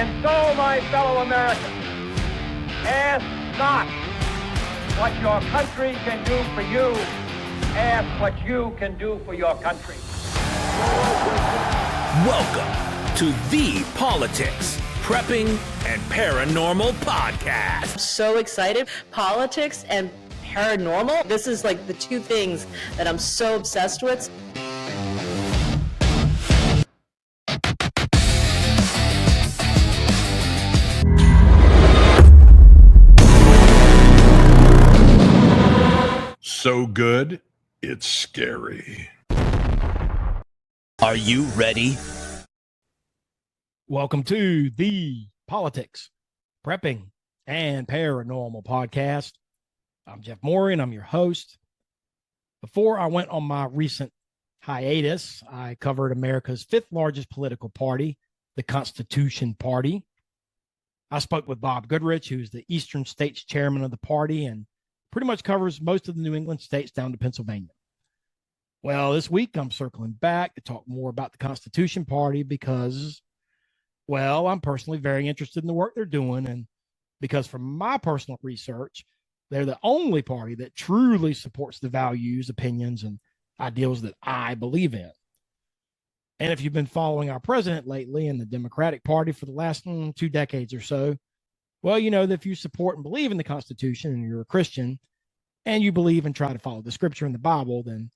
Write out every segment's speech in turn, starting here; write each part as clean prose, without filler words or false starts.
And so, my fellow Americans, ask not what your country can do for you. Ask what you can do for your country. Welcome to the Politics, Prepping, and Paranormal Podcast. I'm so excited. Politics and paranormal. This is like the two things that I'm so obsessed with. So good, it's scary. Are you ready? Welcome to the Politics, Prepping, and Paranormal Podcast. I'm Jeff Morgan. I'm your host. Before I went on my recent hiatus, I covered America's fifth largest political party, the Constitution Party. I spoke with Bob Goodrich, who's the Eastern States chairman of the party and pretty much covers most of the New England states down to Pennsylvania. Well, this week I'm circling back to talk more about the Constitution Party because, well, I'm personally very interested in the work they're doing, and because from my personal research, they're the only party that truly supports the values, opinions, and ideals that I believe in. And if you've been following our president lately and the Democratic Party for the last 2 decades or so, well, you know that if you support and believe in the Constitution and you're a Christian and you believe and try to follow the scripture in the Bible, then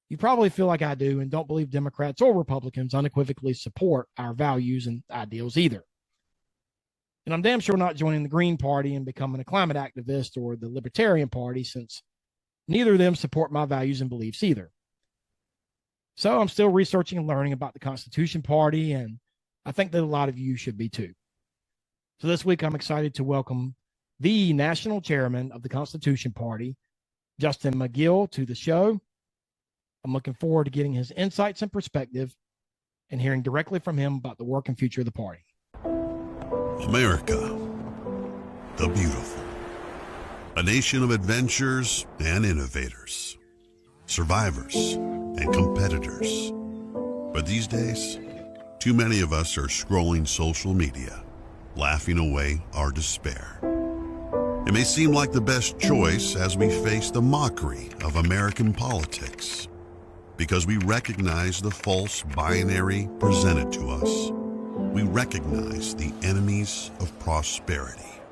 you probably feel like I do and don't believe Democrats or Republicans unequivocally support our values and ideals either. And I'm damn sure not joining the Green Party and becoming a climate activist or the Libertarian Party, since neither of them support my values and beliefs either. So I'm still researching and learning about the Constitution Party, and I think that a lot of you should be too. So this week, I'm excited to welcome the national chairman of the Constitution Party, Justin Magill, to the show. I'm looking forward to getting his insights and perspective and hearing directly from him about the work and future of the party. America, the beautiful. A nation of adventurers and innovators, survivors and competitors. But these days, too many of us are scrolling social media, laughing away our despair. It may seem like the best choice as we face the mockery of American politics, because we recognize the false binary presented to us. We recognize the enemies of prosperity.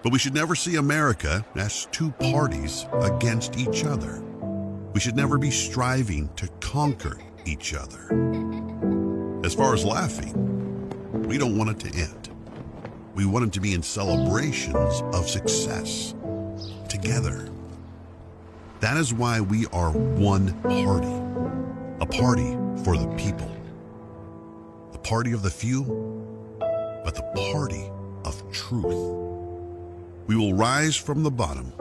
But we should never see America as two parties against each other. We should never be striving to conquer each other. As far as laughing, we don't want it to end. We want it to be in celebrations of success, together. That is why we are one party, a party for the people. The party of the few, but the party of truth. We will rise from the bottom,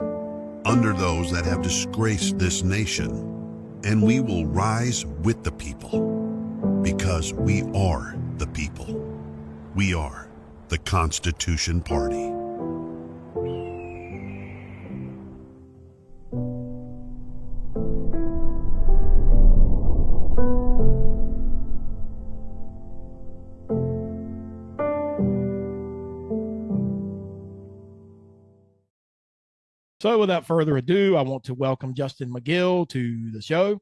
under those that have disgraced this nation, and we will rise with the people, because we are the people. We are the Constitution Party. So without further ado, I want to welcome Justin Magill to the show.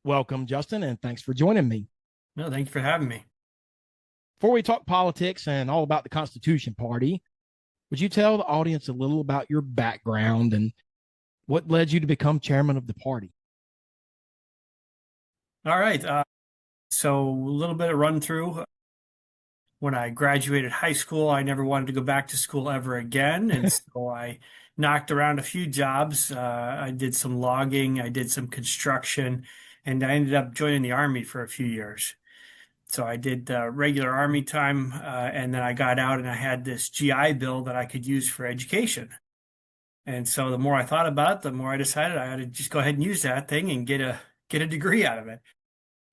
Welcome, Justin, and thanks for joining me. No, thank you for having me. Before we talk politics and all about the Constitution Party, would you tell the audience a little about your background and what led you to become chairman of the party? All right. So a little bit of run through. When I graduated high school, I never wanted to go back to school ever again. And so I knocked around a few jobs. I did some logging, I did some construction, and I ended up joining the Army for a few years. So I did regular Army time, and then I got out and I had this GI Bill that I could use for education. And so the more I thought about it, the more I decided I had to just go ahead and use that thing and get a degree out of it.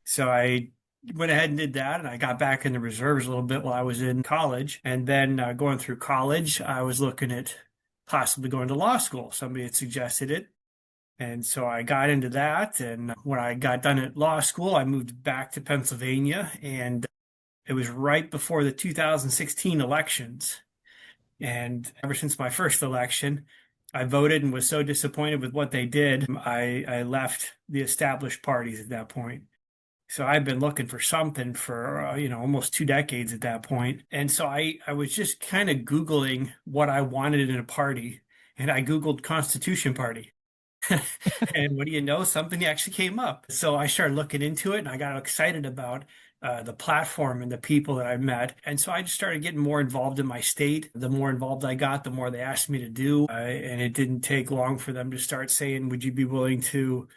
So I went ahead and did that, and I got back in the reserves a little bit while I was in college. And then going through college, I was looking at possibly going to law school. Somebody had suggested it. And so I got into that. And when I got done at law school, I moved back to Pennsylvania and It was right before the 2016 elections. And ever since my first election, I voted and was so disappointed with what they did, I left the established parties at that point. So I've been looking for something for, almost 2 decades at that point. And so I was just kind of Googling what I wanted in a party. And I Googled Constitution Party. And what do you know? Something actually came up. So I started looking into it and I got excited about the platform and the people that I met. And so I just started getting more involved in my state. The more involved I got, the more they asked me to do. And it didn't take long for them to start saying, would you be willing to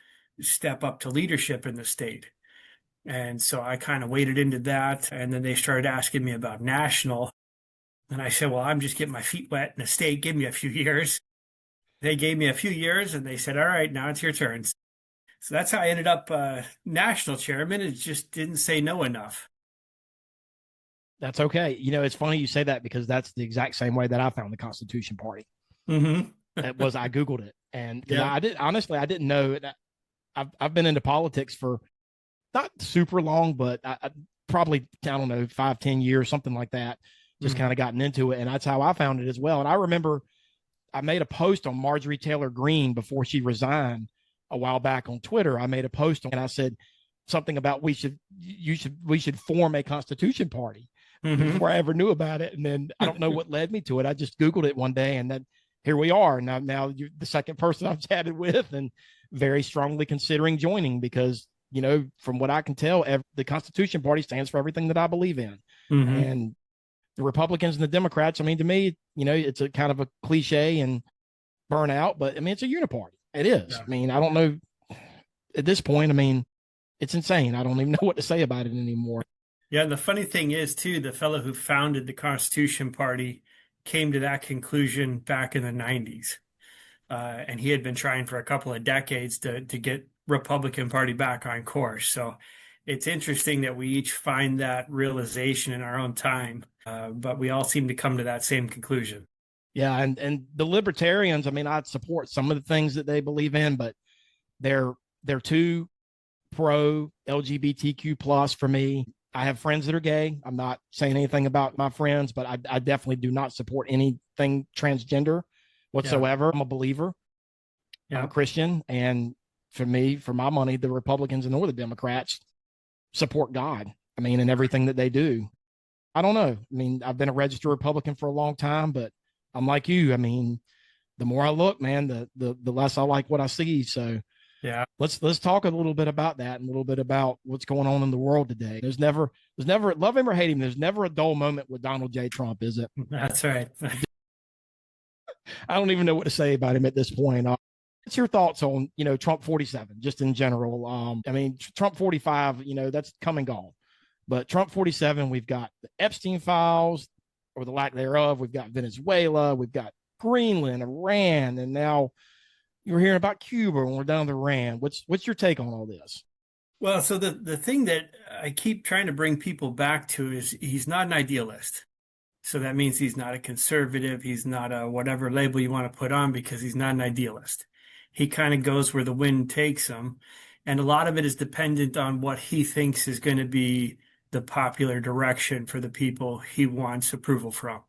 step up to leadership in the state? And so I kind of waded into that. And then they started asking me about national. And I said, well, I'm just getting my feet wet in the state. Give me a few years. They gave me a few years and they said, all right, now it's your turn. So that's how I ended up national chairman. It just didn't say no enough. That's okay. It's funny you say that because that's the exact same way that I found the Constitution Party. Mm-hmm. It was, I Googled it. And Yeah. I didn't know it. I've been into politics for not super long, but I probably, I don't know, 5-10 years, something like that. Just kind of gotten into it. And that's how I found it as well. And I remember I made a post on Marjorie Taylor Greene before she resigned a while back on Twitter. I made a post and I said something about we should form a Constitution Party before I ever knew about it. And then I don't know what led me to it. I just Googled it one day and then here we are. Now you're the second person I've chatted with and very strongly considering joining because, from what I can tell, the Constitution Party stands for everything that I believe in. And the Republicans and the Democrats, to me, it's a kind of a cliche and burnout, but it's a uniparty. It is. Yeah. I don't know at this point. It's insane. I don't even know what to say about it anymore. Yeah. The funny thing is too, the fellow who founded the Constitution Party came to that conclusion back in the 90s. And he had been trying for a couple of decades to get Republican Party back on course. So it's interesting that we each find that realization in our own time, but we all seem to come to that same conclusion. Yeah, and the libertarians, I'd support some of the things that they believe in, but they're too pro LGBTQ plus for me. I have friends that are gay. I'm not saying anything about my friends, but I definitely do not support anything transgender whatsoever. Yeah. I'm a believer. Yeah. I'm a Christian, and for me, for my money, the Republicans and or the Democrats support God. In everything that they do. I don't know. I've been a registered Republican for a long time, but I'm like you. The more I look, man, the less I like what I see. So yeah, let's talk a little bit about that and a little bit about what's going on in the world today. There's never love him or hate him. There's never a dull moment with Donald J. Trump, is it? That's right. I don't even know what to say about him at this point. What's your thoughts on, Trump 47, just in general? Trump 45, that's come and gone. But Trump 47, we've got the Epstein files, or the lack thereof. We've got Venezuela. We've got Greenland, Iran, and now you're hearing about Cuba, and we're down to Iran. What's your take on all this? Well, so the thing that I keep trying to bring people back to is he's not an idealist. So that means he's not a conservative. He's not a whatever label you want to put on because he's not an idealist. He kind of goes where the wind takes him. And a lot of it is dependent on what he thinks is going to be the popular direction for the people he wants approval from.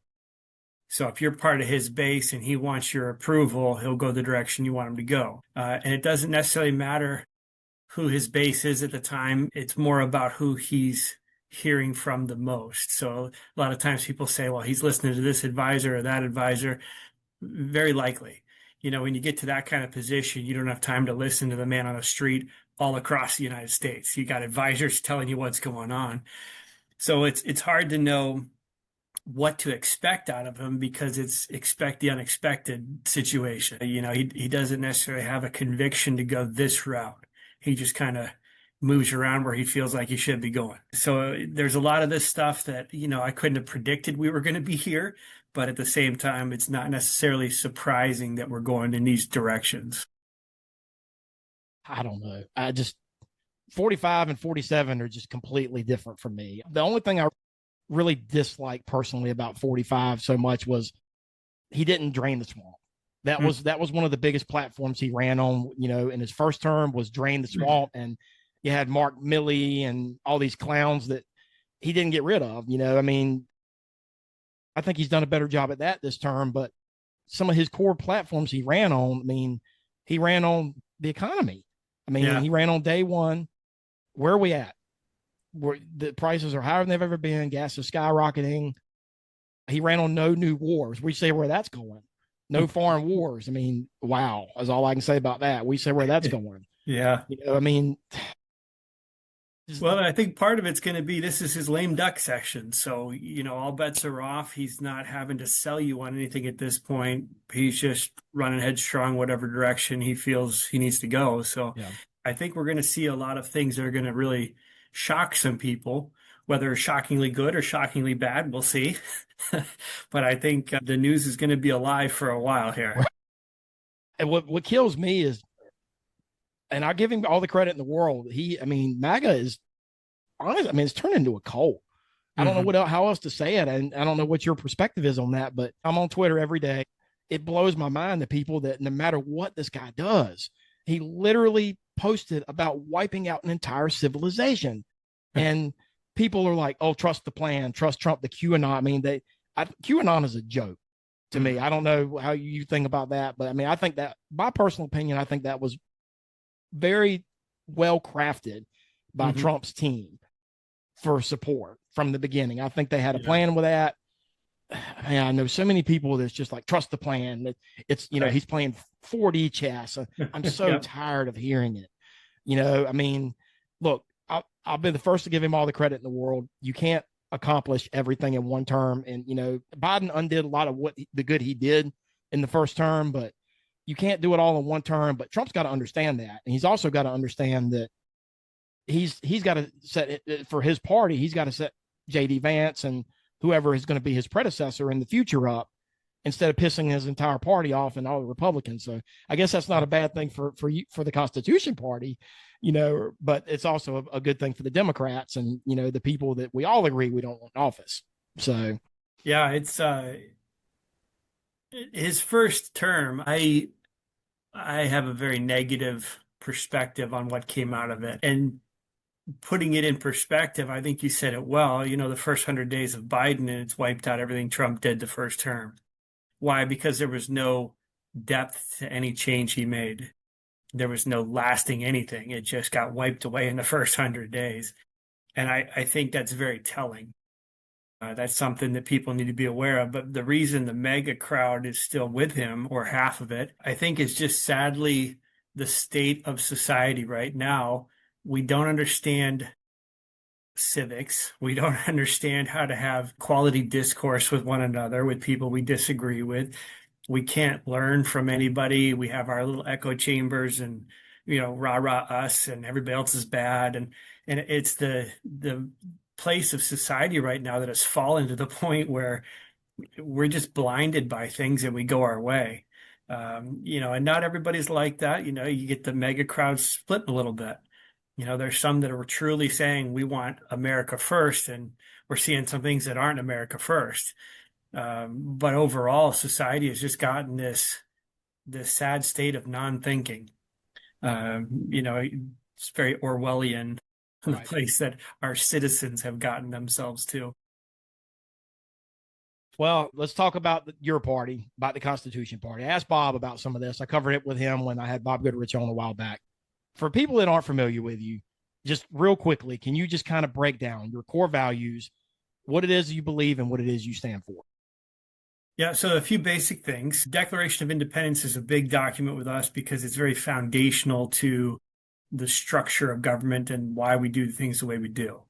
So if you're part of his base and he wants your approval, he'll go the direction you want him to go. And it doesn't necessarily matter who his base is at the time. It's more about who he's hearing from the most. So a lot of times people say, well, he's listening to this advisor or that advisor. Very likely. When you get to that kind of position, you don't have time to listen to the man on the street all across the United States. You got advisors telling you what's going on. So it's hard to know what to expect out of him because it's expect the unexpected situation. He doesn't necessarily have a conviction to go this route. He just kind of moves around where he feels like he should be going. So there's a lot of this stuff that, I couldn't have predicted we were going to be here. But at the same time, it's not necessarily surprising that we're going in these directions. I don't know. 45 and 47 are just completely different from me. The only thing I really dislike personally about 45 so much was he didn't drain the swamp. That was one of the biggest platforms he ran on, in his first term was drain the swamp. And you had Mark Milley and all these clowns that he didn't get rid of. I mean, I think he's done a better job at that this term, but some of his core platforms he ran on, I mean, he ran on the economy. I mean, Yeah. he ran on day one. Where are we at? Where the prices are higher than they've ever been. Gas is skyrocketing. He ran on no new wars. We say where that's going. No foreign wars. I mean, wow, that's all I can say about that. We say where that's going. Yeah. I mean, Well, I think part of it's going to be this is his lame duck section. So, all bets are off. He's not having to sell you on anything at this point. He's just running headstrong, whatever direction he feels he needs to go. So yeah. I think we're going to see a lot of things that are going to really shock some people, whether shockingly good or shockingly bad. We'll see. But I think the news is going to be alive for a while here. And what kills me is, and I give him all the credit in the world. MAGA is honest. I mean, it's turned into a cult. I don't know how else to say it. And I don't know what your perspective is on that, but I'm on Twitter every day. It blows my mind, the people that no matter what this guy does, he literally posted about wiping out an entire civilization. And people are like, oh, trust the plan, trust Trump, the QAnon. I mean, QAnon is a joke to me. I don't know how you think about that, but I mean, I think that, my personal opinion, I think that was very well crafted by Trump's team for support from the beginning. I think they had a plan with that. Man, I know so many people that's just like, trust the plan. It's, he's playing 4D chess. I'm so tired of hearing it. I mean, look, I'll be the first to give him all the credit in the world. You can't accomplish everything in one term. And, Biden undid a lot of the good he did in the first term, but you can't do it all in one term. But Trump's got to understand that. And he's also got to understand that he's got to set it for his party. He's got to set JD Vance and whoever is going to be his predecessor in the future up, instead of pissing his entire party off and all the Republicans. So I guess that's not a bad thing for the Constitution Party, but it's also a good thing for the Democrats and, the people that we all agree we don't want in office. So, yeah, it's his first term. I have a very negative perspective on what came out of it. And putting it in perspective, I think you said it well, the first 100 days of Biden, and it's wiped out everything Trump did the first term. Why? Because there was no depth to any change he made. There was no lasting anything. It just got wiped away in the first 100 days. And I think that's very telling. That's something that people need to be aware of. But the reason the mega crowd is still with him, or half of it, I think is just sadly the state of society right now. We don't understand civics. We don't understand how to have quality discourse with one another, with people we disagree with. We can't learn from anybody. We have our little echo chambers and, rah, rah, us, and everybody else is bad. And it's the place of society right now that has fallen to the point where we're just blinded by things and we go our way. And not everybody's like that. You get the mega crowd splitting a little bit. There's some that are truly saying we want America first, and we're seeing some things that aren't America first. But overall, society has just gotten this sad state of non-thinking. It's very Orwellian, the place that our citizens have gotten themselves to. Well, let's talk about your party, about the Constitution Party. I asked Bob about some of this. I covered it with him when I had Bob Goodrich on a while back. For people that aren't familiar with you, just real quickly, can you just kind of break down your core values, what it is you believe and what it is you stand for? Yeah, so a few basic things. Declaration of Independence is a big document with us because it's very foundational to the structure of government and why we do things the way we do.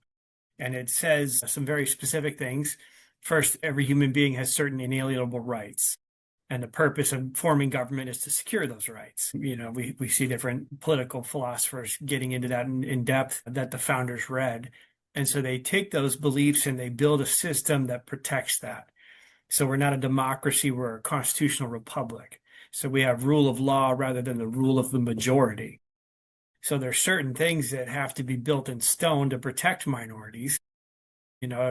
And it says some very specific things. First, every human being has certain inalienable rights. And the purpose of forming government is to secure those rights. We see different political philosophers getting into that in depth that the founders read. And so they take those beliefs and they build a system that protects that. So we're not a democracy, we're a constitutional republic. So we have rule of law rather than the rule of the majority. So there's certain things that have to be built in stone to protect minorities.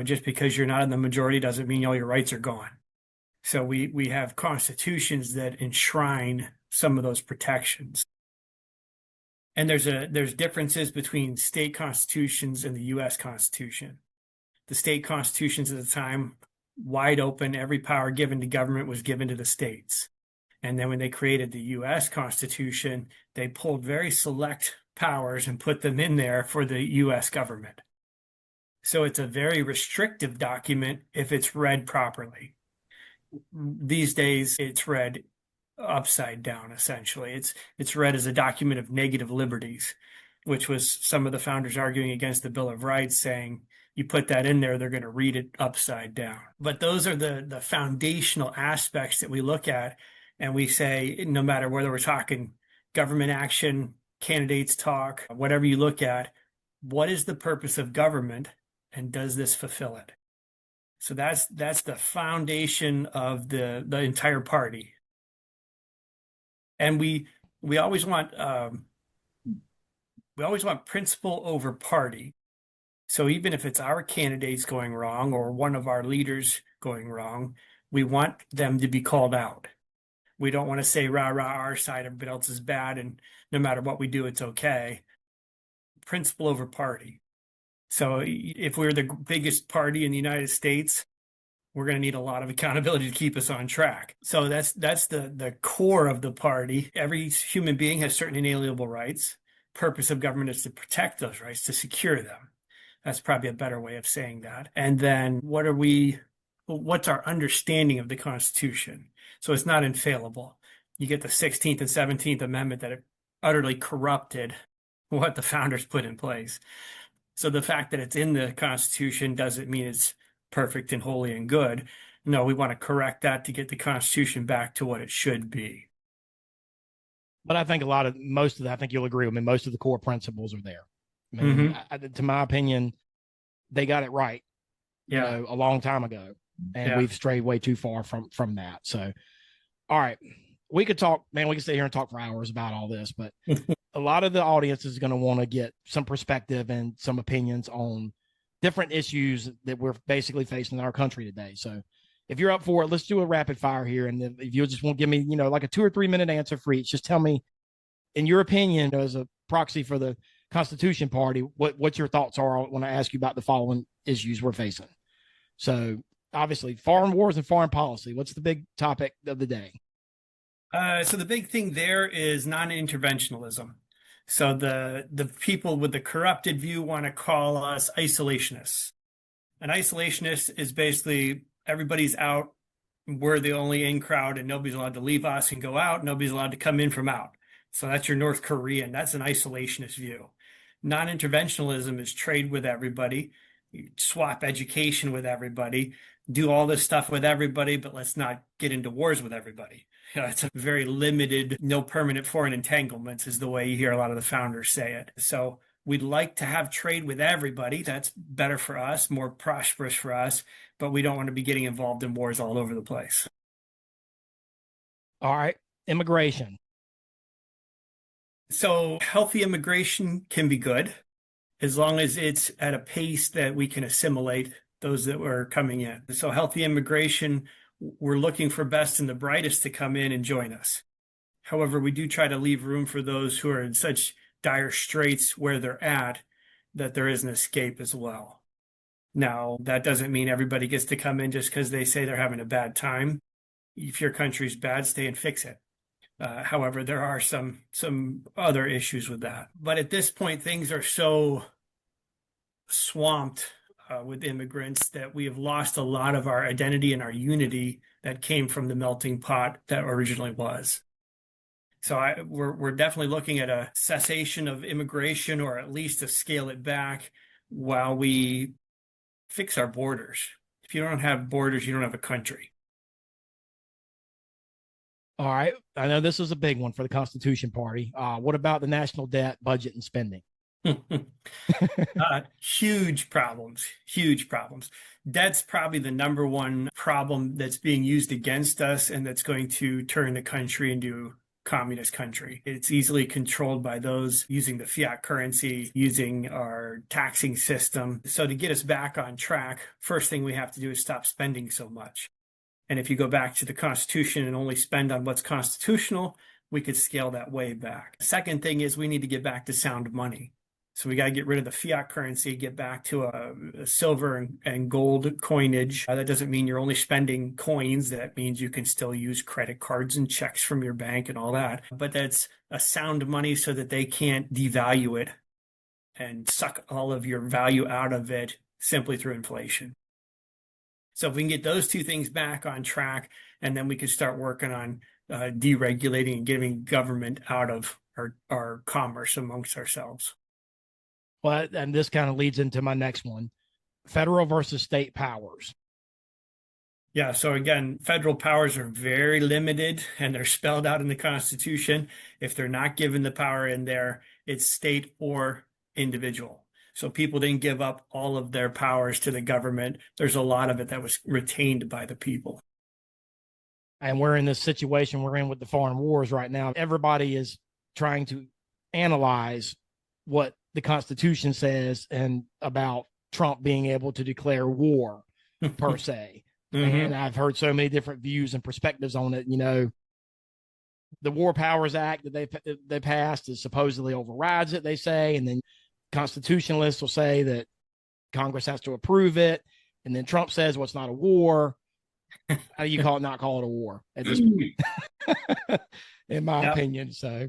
Just because you're not in the majority doesn't mean all your rights are gone. So we have constitutions that enshrine some of those protections. And there's differences between state constitutions and the U.S. Constitution. the state constitutions at the time, wide open. Every power given to government was given to the states. And then when they created the U.S. Constitution, they pulled very select powers and put them in there for the U.S. government. So it's a very restrictive document if it's read properly. These days, it's read upside down, essentially. It's read as a document of negative liberties, which was some of the founders arguing against the Bill of Rights, saying, you put that in there, they're going to read it upside down. But those are the foundational aspects that we look at. And we say, no matter whether we're talking government action, candidates talk, whatever you look at, what is the purpose of government, and does this fulfill it? So that's the foundation of the entire party. And we always want principle over party. So even if it's our candidates going wrong or one of our leaders going wrong, we want them to be called out. We don't want to say, rah, rah, our side, everybody else is bad, and no matter what we do, it's okay. Principle over party. So if we're the biggest party in the United States, we're going to need a lot of accountability to keep us on track. So that's the core of the party. Every human being has certain inalienable rights. Purpose of government is to protect those rights, to secure them. That's probably a better way of saying that. And then what's our understanding of the Constitution? So it's not infallible. You get the 16th and 17th Amendment that utterly corrupted what the founders put in place. So the fact that it's in the Constitution doesn't mean it's perfect and holy and good. No, we want to correct that to get the Constitution back to what it should be. But I think I think you'll agree with me, most of the core principles are there. I mean, to my opinion, they got it right, a long time ago. And we've strayed way too far from that. So, all right, we could talk, man, we could sit here and talk for hours about all this, but a lot of the audience is going to want to get some perspective and some opinions on different issues that we're basically facing in our country today. So if you're up for it, let's do a rapid fire here. And if you just want to give me, like a 2 or 3 minute answer for each, just tell me, in your opinion, as a proxy for the Constitution Party, what your thoughts are when I ask you about the following issues we're facing. So obviously, foreign wars and foreign policy. What's the big topic of the day? So the big thing there is non-interventionalism. So the people with the corrupted view want to call us isolationists. An isolationist is basically everybody's out, we're the only in crowd, and nobody's allowed to leave us and go out. Nobody's allowed to come in from out. So that's your North Korean. That's an isolationist view. Non-interventionalism is trade with everybody, swap education with everybody, do all this stuff with everybody, but let's not get into wars with everybody. It's a very limited, no permanent foreign entanglements is the way you hear a lot of the founders say it. So we'd like to have trade with everybody. That's better for us, more prosperous for us, but we don't want to be getting involved in wars all over the place. All right, immigration. So healthy immigration can be good as long as it's at a pace that we can assimilate those that are coming in. So healthy immigration, we're looking for best and the brightest to come in and join us. However, we do try to leave room for those who are in such dire straits where they're at that there is an escape as well. Now, that doesn't mean everybody gets to come in just because they say they're having a bad time. If your country's bad, stay and fix it. However, there are some other issues with that. But at this point, things are so swamped with immigrants that we have lost a lot of our identity and our unity that came from the melting pot that originally was. So we're definitely looking at a cessation of immigration, or at least to scale it back while we fix our borders. If you don't have borders, you don't have a country. All right. I know this is a big one for the Constitution Party. What about the national debt, budget, and spending? Huge problems. Debt's probably the number one problem that's being used against us and that's going to turn the country into a communist country. It's easily controlled by those using the fiat currency, using our taxing system. So to get us back on track, first thing we have to do is stop spending so much. And if you go back to the Constitution and only spend on what's constitutional, we could scale that way back. The second thing is we need to get back to sound money. So we got to get rid of the fiat currency, get back to a silver and gold coinage. That doesn't mean you're only spending coins. That means you can still use credit cards and checks from your bank and all that. But that's a sound money so that they can't devalue it and suck all of your value out of it simply through inflation. So if we can get those two things back on track, and then we can start working on deregulating and getting government out of our commerce amongst ourselves. Well, and this kind of leads into my next one, federal versus state powers. Yeah, so again, federal powers are very limited and they're spelled out in the Constitution. If they're not given the power in there, it's state or individual. So people didn't give up all of their powers to the government. There's a lot of it that was retained by the people. And we're in this situation we're in with the foreign wars right now. Everybody is trying to analyze what the Constitution says and about Trump being able to declare war per se. Mm-hmm. And I've heard so many different views and perspectives on it. You know, the War Powers Act that they passed is supposedly overrides it, they say, and then constitutionalists will say that Congress has to approve it, and then Trump says, well, it's not a war. How do you not call it a war at this point? In my opinion. So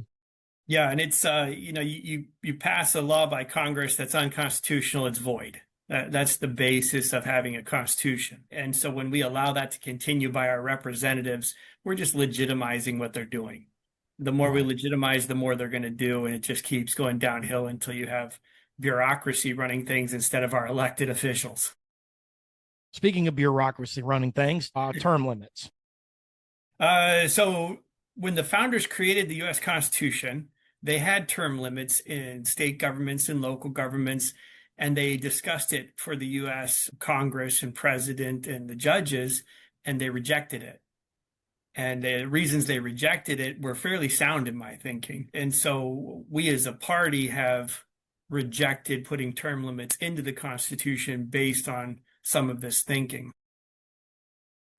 yeah, and it's you pass a law by Congress that's unconstitutional, it's void. That's the basis of having a constitution. And so when we allow that to continue by our representatives, we're just legitimizing what they're doing. The more we legitimize, the more they're going to do, and it just keeps going downhill until you have bureaucracy running things instead of our elected officials. Speaking of bureaucracy running things, term limits. So when the founders created the U.S. Constitution, they had term limits in state governments and local governments, and they discussed it for the U.S. Congress and president and the judges, and they rejected it. And the reasons they rejected it were fairly sound in my thinking. And so we as a party have rejected putting term limits into the Constitution based on some of this thinking.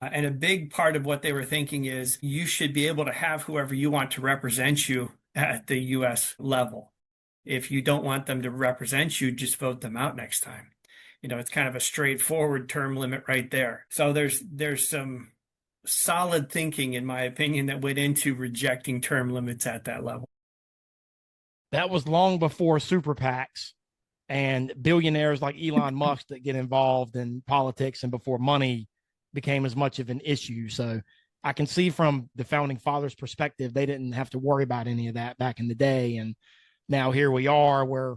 And a big part of what they were thinking is you should be able to have whoever you want to represent you at the U.S. level. If you don't want them to represent you, just vote them out next time. You know, it's kind of a straightforward term limit right there. So there's some solid thinking, in my opinion, that went into rejecting term limits at that level. That was long before super PACs and billionaires like Elon Musk that get involved in politics and before money became as much of an issue. So I can see from the founding fathers' perspective, they didn't have to worry about any of that back in the day. And now here we are where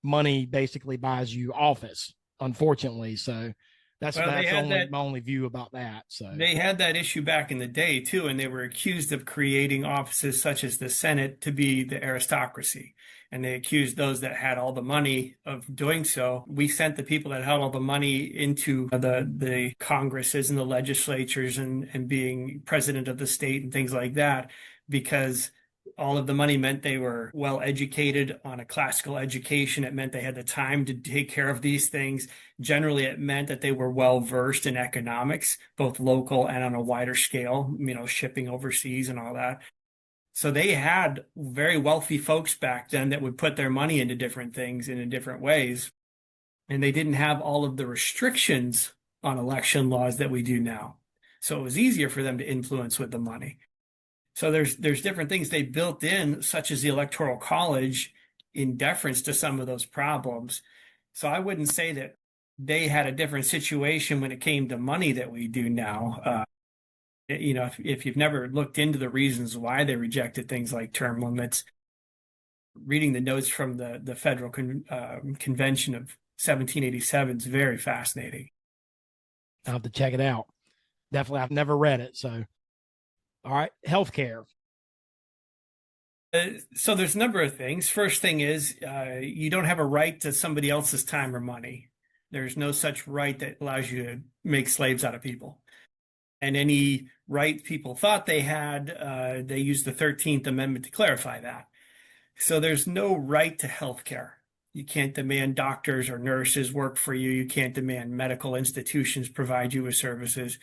money basically buys you office, unfortunately. So that's my only view about that. So they had that issue back in the day too, and they were accused of creating offices such as the Senate to be the aristocracy. And they accused those that had all the money of doing so. We sent the people that had all the money into the Congresses and the legislatures and being president of the state and things like that, because all of the money meant they were well educated on a classical education. It meant they had the time to take care of these things. Generally, it meant that they were well versed in economics, both local and on a wider scale, you know, shipping overseas and all that. So they had very wealthy folks back then that would put their money into different things and in different ways. And they didn't have all of the restrictions on election laws that we do now. So it was easier for them to influence with the money. So there's different things they built in, such as the Electoral College, in deference to some of those problems. So I wouldn't say that they had a different situation when it came to money that we do now. You know, if you've never looked into the reasons why they rejected things like term limits, reading the notes from the Federal Convention of 1787 is very fascinating. I'll have to check it out. Definitely, I've never read it, so. All right, healthcare. So there's a number of things. First thing is you don't have a right to somebody else's time or money. There's no such right that allows you to make slaves out of people. And any right people thought they had, they used the 13th Amendment to clarify that. So there's no right to healthcare. You can't demand doctors or nurses work for you. You can't demand medical institutions provide you with services.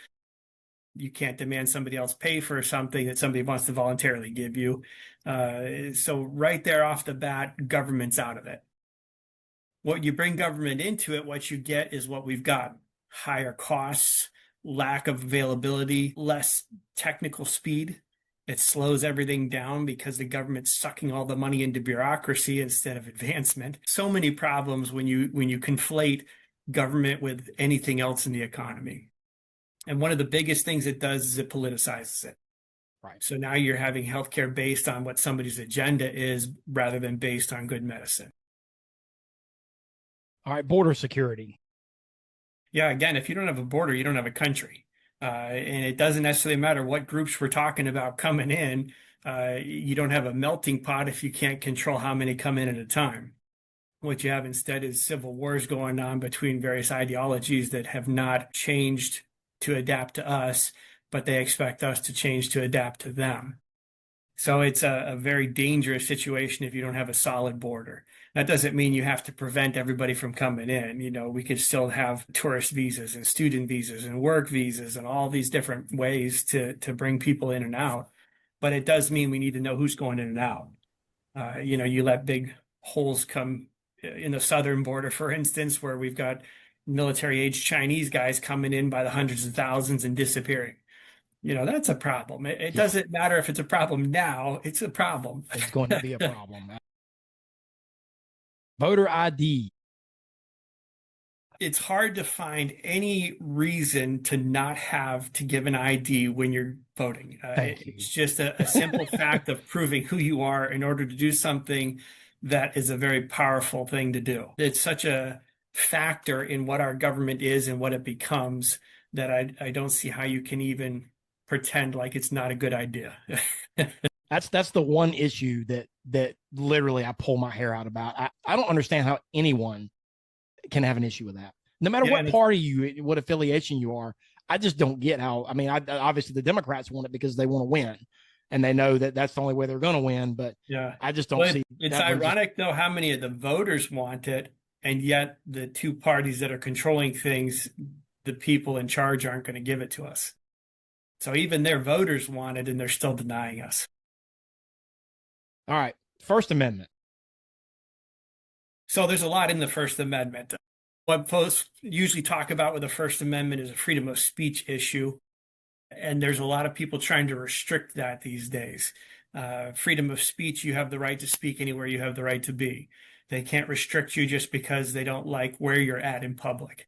You can't demand somebody else pay for something that somebody wants to voluntarily give you. So right there off the bat, government's out of it. What you bring government into it, what you get is what we've got: higher costs, lack of availability, less technical speed. It slows everything down because the government's sucking all the money into bureaucracy instead of advancement. So many problems when you conflate government with anything else in the economy. And one of the biggest things it does is it politicizes it. Right. So now you're having healthcare based on what somebody's agenda is rather than based on good medicine. All right, border security. Yeah, again, if you don't have a border, you don't have a country. And it doesn't necessarily matter what groups we're talking about coming in. You don't have a melting pot if you can't control how many come in at a time. What you have instead is civil wars going on between various ideologies that have not changed to adapt to us, but they expect us to change to adapt to them. So it's a very dangerous situation if you don't have a solid border. That doesn't mean you have to prevent everybody from coming in. You know, we could still have tourist visas and student visas and work visas and all these different ways to bring people in and out. But it does mean we need to know who's going in and out. You let big holes come in the southern border, for instance, where we've got military-aged Chinese guys coming in by the hundreds of thousands and disappearing. That's a problem. It doesn't matter if it's a problem now, it's a problem. It's going to be a problem. Voter ID. It's hard to find any reason to not have to give an ID when you're voting. It's just a simple fact of proving who you are in order to do something that is a very powerful thing to do. It's such a factor in what our government is and what it becomes that I don't see how you can even pretend like it's not a good idea. That's the one issue that literally I pull my hair out about. I don't understand how anyone can have an issue with that. No matter what party what affiliation you are, I just don't get how. I mean, obviously the Democrats want it because they want to win, and they know that that's the only way they're going to win. But I just don't see. It's ironic though how many of the voters want it, and yet the two parties that are controlling things, the people in charge, aren't going to give it to us. So even their voters want it, and they're still denying us. All right, First Amendment. So there's a lot in the First Amendment. What folks usually talk about with the First Amendment is a freedom of speech issue. And there's a lot of people trying to restrict that these days. Freedom of speech, you have the right to speak anywhere you have the right to be. They can't restrict you just because they don't like where you're at in public.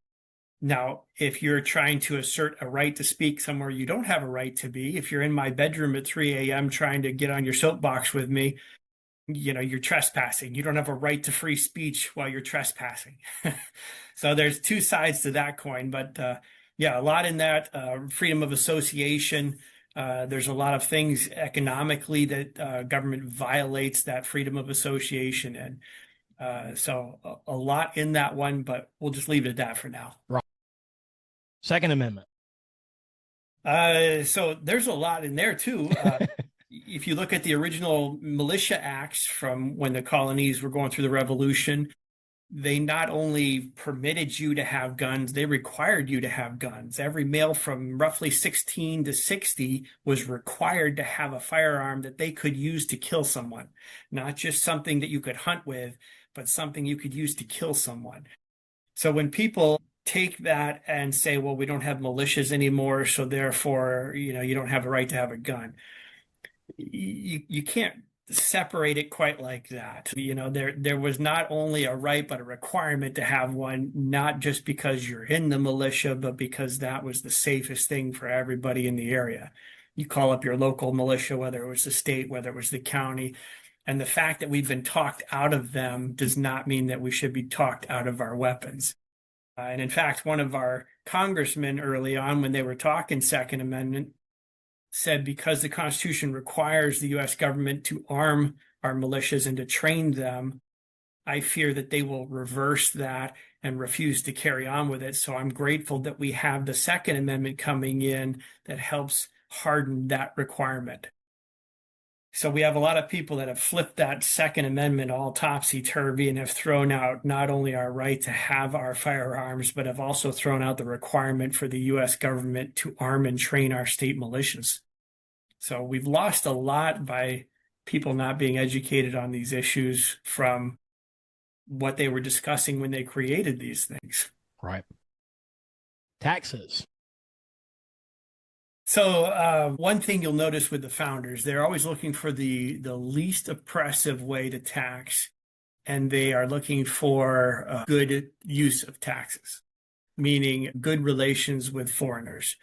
Now, if you're trying to assert a right to speak somewhere you don't have a right to be, if you're in my bedroom at 3 a.m. trying to get on your soapbox with me, you're trespassing. You don't have a right to free speech while you're trespassing. So there's two sides to that coin. But a lot in that. Freedom of association. There's a lot of things economically that government violates that freedom of association. And so a lot in that one, but we'll just leave it at that for now. Right. Second Amendment. So there's a lot in there too. If you look at the original militia acts from when the colonies were going through the Revolution, they not only permitted you to have guns, they required you to have guns. Every male from roughly 16 to 60 was required to have a firearm that they could use to kill someone, not just something that you could hunt with, but something you could use to kill someone. So when people take that and say, well, we don't have militias anymore, so therefore, you don't have a right to have a gun. You can't separate it quite like that. There was not only a right, but a requirement to have one, not just because you're in the militia, but because that was the safest thing for everybody in the area. You call up your local militia, whether it was the state, whether it was the county. And the fact that we've been talked out of them does not mean that we should be talked out of our weapons. And in fact, one of our congressmen early on, when they were talking Second Amendment, said because the Constitution requires the U.S. government to arm our militias and to train them, I fear that they will reverse that and refuse to carry on with it. So I'm grateful that we have the Second Amendment coming in that helps harden that requirement. So we have a lot of people that have flipped that Second Amendment all topsy-turvy and have thrown out not only our right to have our firearms, but have also thrown out the requirement for the U.S. government to arm and train our state militias. So we've lost a lot by people not being educated on these issues from what they were discussing when they created these things. Right. Taxes. So one thing you'll notice with the founders, they're always looking for the least oppressive way to tax, and they are looking for good use of taxes, meaning good relations with foreigners.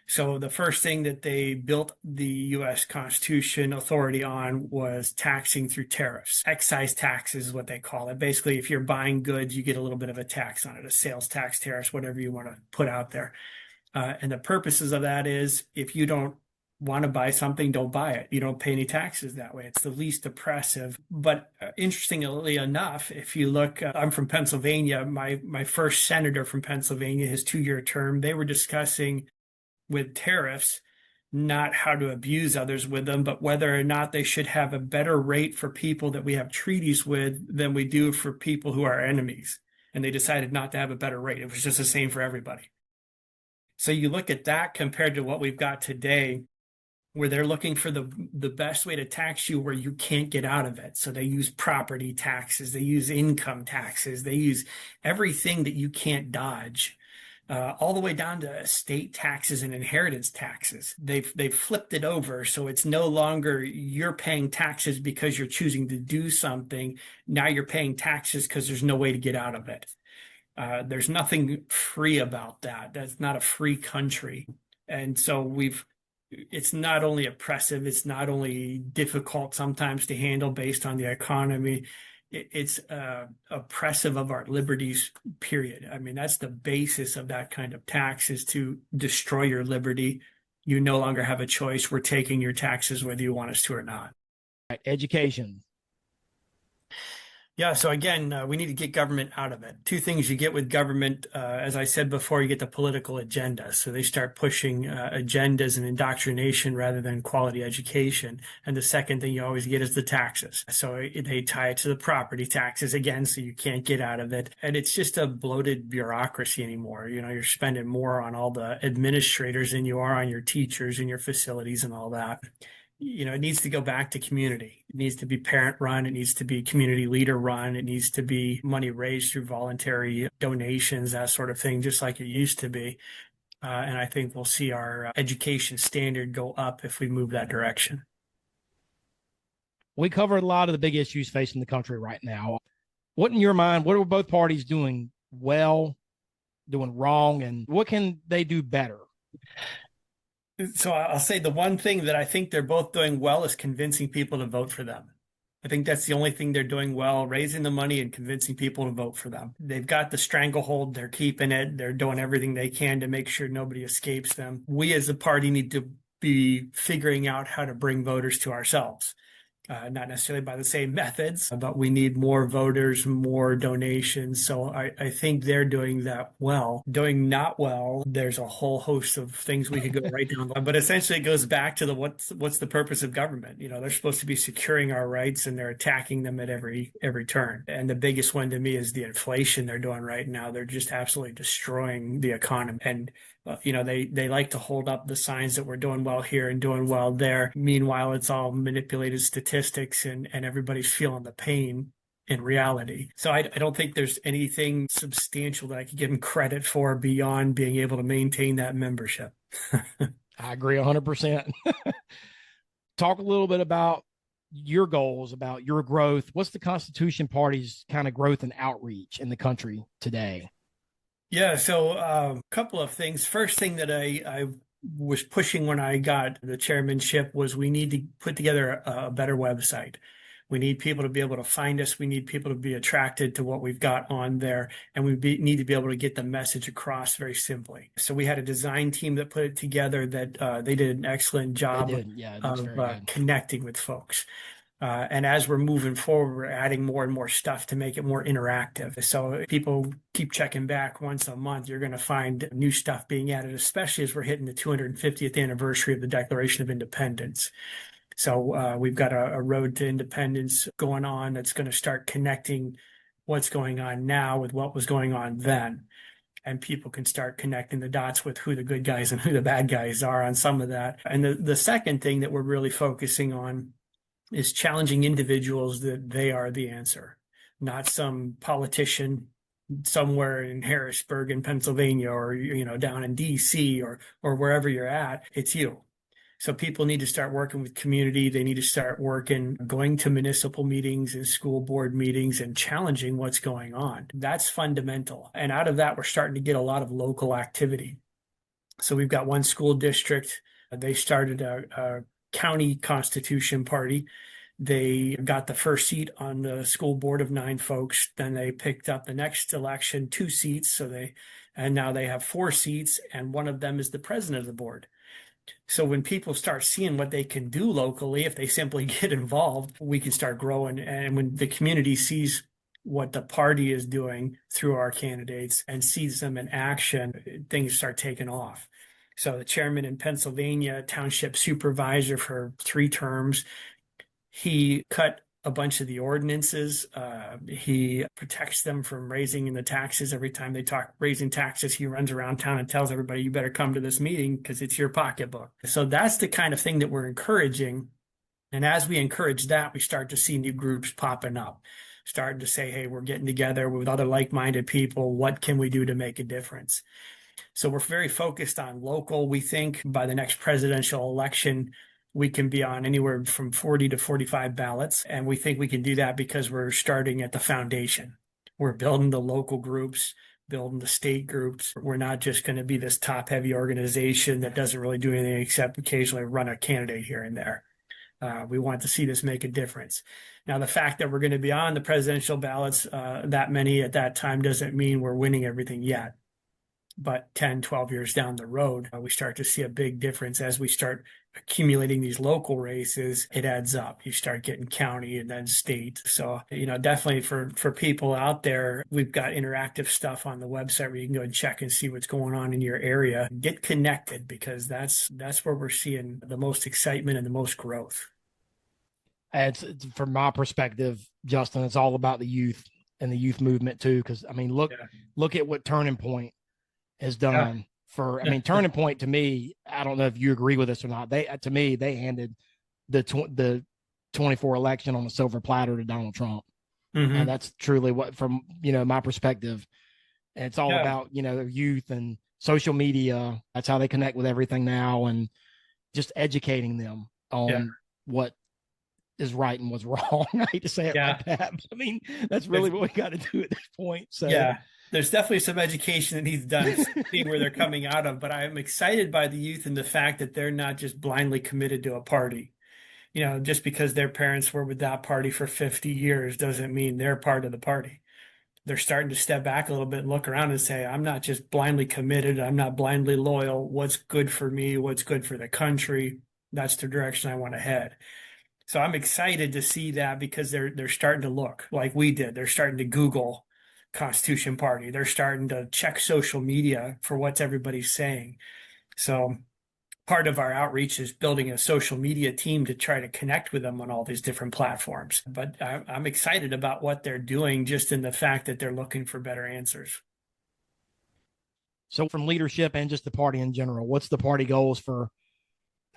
So the first thing that they built the U.S. Constitution authority on was taxing through tariffs. Excise tax is what they call it. Basically, if you're buying goods, you get a little bit of a tax on it, a sales tax, tariffs, whatever you want to put out there. And the purposes of that is if you don't want to buy something, don't buy it. You don't pay any taxes that way. It's the least oppressive. But interestingly enough, if you look, I'm from Pennsylvania. My first senator from Pennsylvania, his 2-year term, they were discussing with tariffs, not how to abuse others with them, but whether or not they should have a better rate for people that we have treaties with than we do for people who are enemies. And they decided not to have a better rate. It was just the same for everybody. So you look at that compared to what we've got today, where they're looking for the best way to tax you where you can't get out of it. So they use property taxes, they use income taxes, they use everything that you can't dodge, all the way down to estate taxes and inheritance taxes. They've flipped it over, so it's no longer you're paying taxes because you're choosing to do something. Now you're paying taxes because there's no way to get out of it. There's nothing free about that. That's not a free country. And so it's not only oppressive, it's not only difficult sometimes to handle based on the economy, it's oppressive of our liberties, period. I mean, that's the basis of that kind of tax, is to destroy your liberty. You no longer have a choice. We're taking your taxes whether you want us to or not. Right. Education. Yeah, so again, we need to get government out of it. Two things you get with government, as I said before, you get the political agenda. So they start pushing agendas and indoctrination rather than quality education. And the second thing you always get is the taxes. So they tie it to the property taxes again, so you can't get out of it. And it's just a bloated bureaucracy anymore. You know, you're spending more on all the administrators than you are on your teachers and your facilities and all that. You know, it needs to go back to community. It needs to be parent run. It needs to be community leader run. It needs to be money raised through voluntary donations, that sort of thing, just like it used to be. And I think we'll see our education standard go up if we move that direction. We covered a lot of the big issues facing the country right now. What, in your mind, what are both parties doing well, doing wrong, and what can they do better? So I'll say the one thing that I think they're both doing well is convincing people to vote for them. I think that's the only thing they're doing well, raising the money and convincing people to vote for them. They've got the stranglehold. They're keeping it. They're doing everything they can to make sure nobody escapes them. We as a party need to be figuring out how to bring voters to ourselves. Not necessarily by the same methods, but we need more voters, more donations. So I think they're doing that well. Doing not well, there's a whole host of things we could go right down. But essentially, it goes back to what's the purpose of government? You know, they're supposed to be securing our rights, and they're attacking them at every turn. And the biggest one to me is the inflation they're doing right now. They're just absolutely destroying the economy. And you know, they like to hold up the signs that we're doing well here and doing well there. Meanwhile, it's all manipulated statistics, and everybody's feeling the pain in reality. So I don't think there's anything substantial that I could give them credit for beyond being able to maintain that membership. I agree 100%. Talk a little bit about your goals, about your growth. What's the Constitution Party's kind of growth and outreach in the country today? Yeah, so a couple of things. First thing that I was pushing when I got the chairmanship was we need to put together a better website. We need people to be able to find us. We need people to be attracted to what we've got on there. And we need to be able to get the message across very simply. So we had a design team that put it together that they did an excellent job of connecting with folks. And as we're moving forward, we're adding more and more stuff to make it more interactive. So if people keep checking back once a month, you're going to find new stuff being added, especially as we're hitting the 250th anniversary of the Declaration of Independence. So we've got a road to independence going on that's going to start connecting what's going on now with what was going on then. And people can start connecting the dots with who the good guys and who the bad guys are on some of that. And the second thing that we're really focusing on is challenging individuals that they are the answer. not some politician somewhere in Harrisburg in Pennsylvania, or down in DC, or wherever you're at. It's you. So people need to start working with community. They need to start going to municipal meetings and school board meetings and challenging what's going on. That's fundamental. And out of that, we're starting to get a lot of local activity. So we've got one school district. They started a county constitution party. They got the first seat on the school board of 9 folks. Then they picked up the next election 2 seats. And now they have 4 seats, and one of them is the president of the board. So when people start seeing what they can do locally, if they simply get involved, we can start growing. And when the community sees what the party is doing through our candidates and sees them in action, things start taking off. So the chairman in Pennsylvania, township supervisor for 3 terms, he cut a bunch of the ordinances. He protects them from raising the taxes. Every time they talk raising taxes, he runs around town and tells everybody, you better come to this meeting because it's your pocketbook. So that's the kind of thing that we're encouraging. And as we encourage that, we start to see new groups popping up, starting to say, hey, we're getting together with other like-minded people. What can we do to make a difference? So we're very focused on local. We think by the next presidential election, we can be on anywhere from 40 to 45 ballots. And we think we can do that because we're starting at the foundation. We're building the local groups, building the state groups. We're not just going to be this top-heavy organization that doesn't really do anything except occasionally run a candidate here and there. We want to see this make a difference. Now, the fact that we're going to be on the presidential ballots, that many at that time, doesn't mean we're winning everything yet. But 10, 12 years down the road, we start to see a big difference as we start accumulating these local races. It adds up. You start getting county and then state. So, definitely for people out there, we've got interactive stuff on the website where you can go and check and see what's going on in your area. Get connected, because that's where we're seeing the most excitement and the most growth. It's from my perspective, Justin, it's all about the youth and the youth movement too. Because look at what Turning Point has done Turning Point, to me, I don't know if you agree with this or not. They handed the 24 election on a silver platter to Donald Trump. Mm-hmm. And that's truly what, from, my perspective, and it's all about, youth and social media. That's how they connect with everything now, and just educating them on what is right and what's wrong. I hate to say it like that, but that's really what we got to do at this point. So there's definitely some education that needs done to see where they're coming out of. But I'm excited by the youth and the fact that they're not just blindly committed to a party. Just because their parents were with that party for 50 years doesn't mean they're part of the party. They're starting to step back a little bit and look around and say, I'm not just blindly committed. I'm not blindly loyal. What's good for me? What's good for the country? That's the direction I want to head. So I'm excited to see that, because they're starting to look like we did. They're starting to Google Constitution Party. They're starting to check social media for what's everybody's saying. So part of our outreach is building a social media team to try to connect with them on all these different platforms. But I'm excited about what they're doing, just in the fact that they're looking for better answers. So from leadership and just the party in general, what's the party goals for,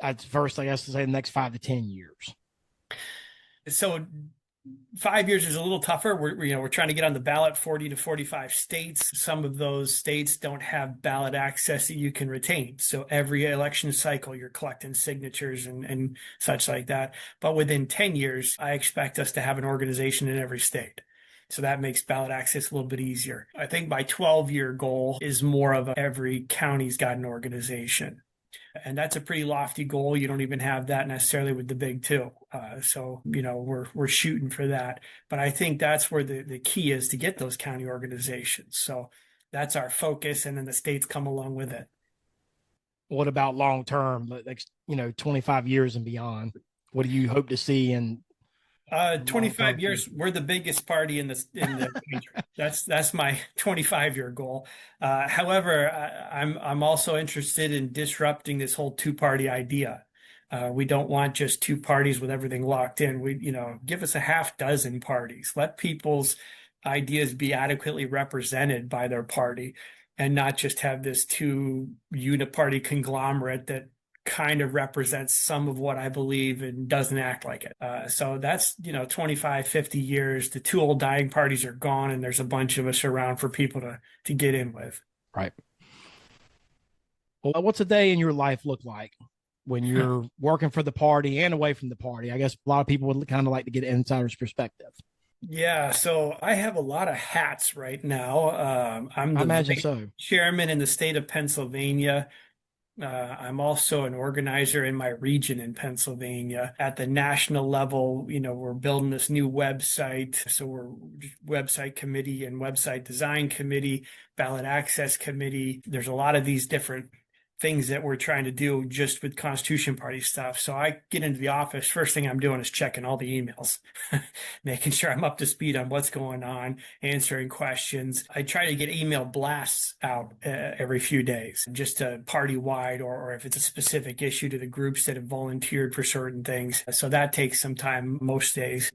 at first, I guess, to say the next 5 to 10 years? So 5 years is a little tougher. We're trying to get on the ballot 40 to 45 states. Some of those states don't have ballot access that you can retain. So every election cycle, you're collecting signatures and such like that. But within 10 years, I expect us to have an organization in every state. So that makes ballot access a little bit easier. I think my 12-year goal is more of every county's got an organization. And that's a pretty lofty goal. You don't even have that necessarily with the big two. So we're shooting for that. But I think that's where the key is, to get those county organizations. So that's our focus, and then the states come along with it. What about long term, like 25 years and beyond? What do you hope to see in 25 years? We're the biggest party in the country. That's my 25-year goal. However, I'm also interested in disrupting this whole two-party idea. We don't want just 2 parties with everything locked in. Give us a half dozen parties. Let people's ideas be adequately represented by their party, and not just have this 2 uniparty conglomerate that kind of represents some of what I believe and doesn't act like it. So that's, 25, 50 years. The two old dying parties are gone, and there's a bunch of us around for people to get in with. Right. Well, what's a day in your life look like when you're working for the party and away from the party? I guess a lot of people would kind of like to get an insider's perspective. Yeah, so I have a lot of hats right now. I'm I the imagine vice so. chairman in the state of Pennsylvania. I'm also an organizer in my region in Pennsylvania. At the national level, we're building this new website. So we're website committee and website design committee, ballot access committee. There's a lot of these different things that we're trying to do just with Constitution Party stuff. So I get into the office, first thing I'm doing is checking all the emails, making sure I'm up to speed on what's going on, answering questions. I try to get email blasts out every few days, just to party-wide, or if it's a specific issue to the groups that have volunteered for certain things. So that takes some time most days.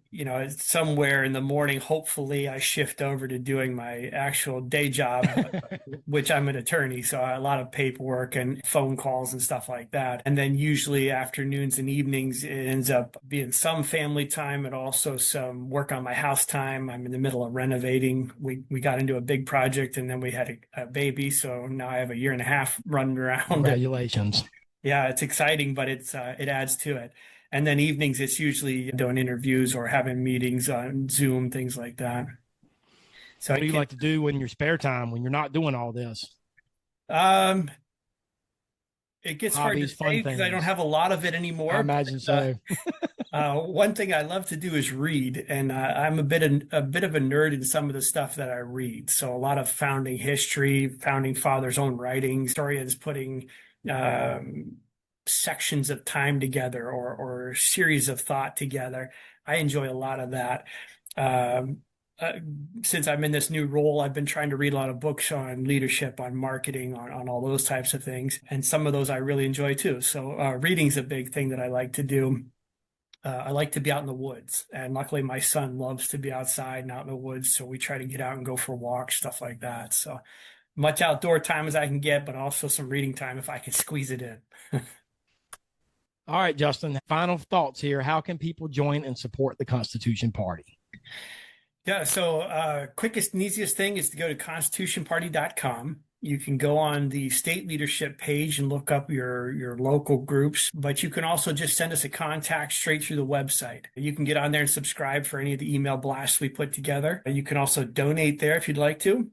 Somewhere in the morning, hopefully I shift over to doing my actual day job, which I'm an attorney, so a lot of paperwork and phone calls and stuff like that. And then usually afternoons and evenings, it ends up being some family time and also some work on my house time. I'm in the middle of renovating. We got into a big project, and then we had a baby. So now I have a year and a half running around. Congratulations. Yeah, it's exciting, but it adds to it. And then evenings, it's usually doing interviews or having meetings on Zoom, things like that. So what do you like to do in your spare time when you're not doing all this? It gets Hobbies, hard to say because I don't have a lot of it anymore. I imagine so. One thing I love to do is read, and I'm a bit of a nerd in some of the stuff that I read. So a lot of founding history, founding fathers' own writings, historians putting sections of time together or series of thought together. I enjoy a lot of that. Since I'm in this new role, I've been trying to read a lot of books on leadership, on marketing, on all those types of things. And some of those I really enjoy too. So reading's a big thing that I like to do. I like to be out in the woods. And luckily my son loves to be outside and out in the woods. So we try to get out and go for walks, stuff like that. So much outdoor time as I can get, but also some reading time if I can squeeze it in. All right, Justin, final thoughts here. How can people join and support the Constitution Party? Yeah, so quickest and easiest thing is to go to constitutionparty.com. You can go on the state leadership page and look up your local groups, but you can also just send us a contact straight through the website. You can get on there and subscribe for any of the email blasts we put together. You can also donate there if you'd like to.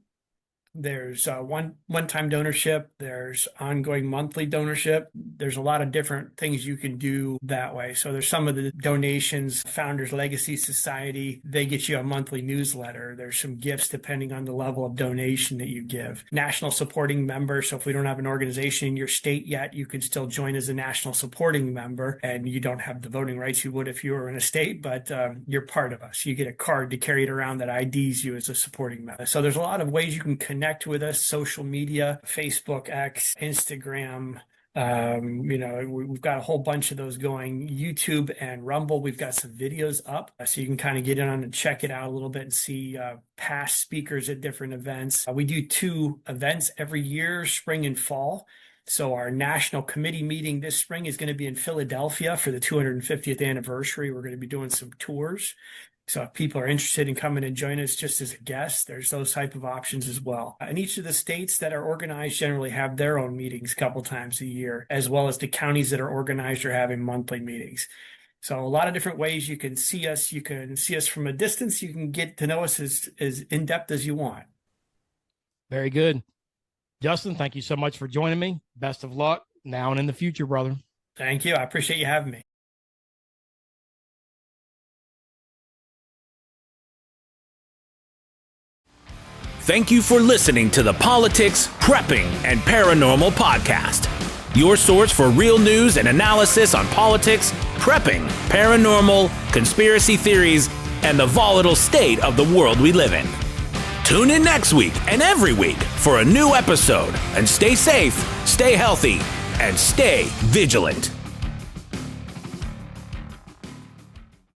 There's one-time donorship. There's ongoing monthly donorship. There's a lot of different things you can do that way. So there's some of the donations, Founders Legacy Society, they get you a monthly newsletter. There's some gifts depending on the level of donation that you give. National supporting member. So if we don't have an organization in your state yet, you can still join as a national supporting member, and you don't have the voting rights you would if you were in a state, but you're part of us. You get a card to carry it around that IDs you as a supporting member. So there's a lot of ways you can connect with us: social media, Facebook, X, Instagram. We've got a whole bunch of those going. YouTube and Rumble, we've got some videos up, so you can kind of get in on and check it out a little bit and see past speakers at different events. We do 2 events every year, spring and fall. So our national committee meeting this spring is going to be in Philadelphia for the 250th anniversary. We're going to be doing some tours. So if people are interested in coming and joining us just as a guest, there's those type of options as well. And each of the states that are organized generally have their own meetings a couple times a year, as well as the counties that are organized are having monthly meetings. So a lot of different ways you can see us. You can see us from a distance. You can get to know us as in-depth as you want. Very good. Justin, thank you so much for joining me. Best of luck now and in the future, brother. Thank you. I appreciate you having me. Thank you for listening to the Politics, Prepping, and Paranormal podcast. Your source for real news and analysis on politics, prepping, paranormal, conspiracy theories, and the volatile state of the world we live in. Tune in next week and every week for a new episode, and stay safe, stay healthy, and stay vigilant.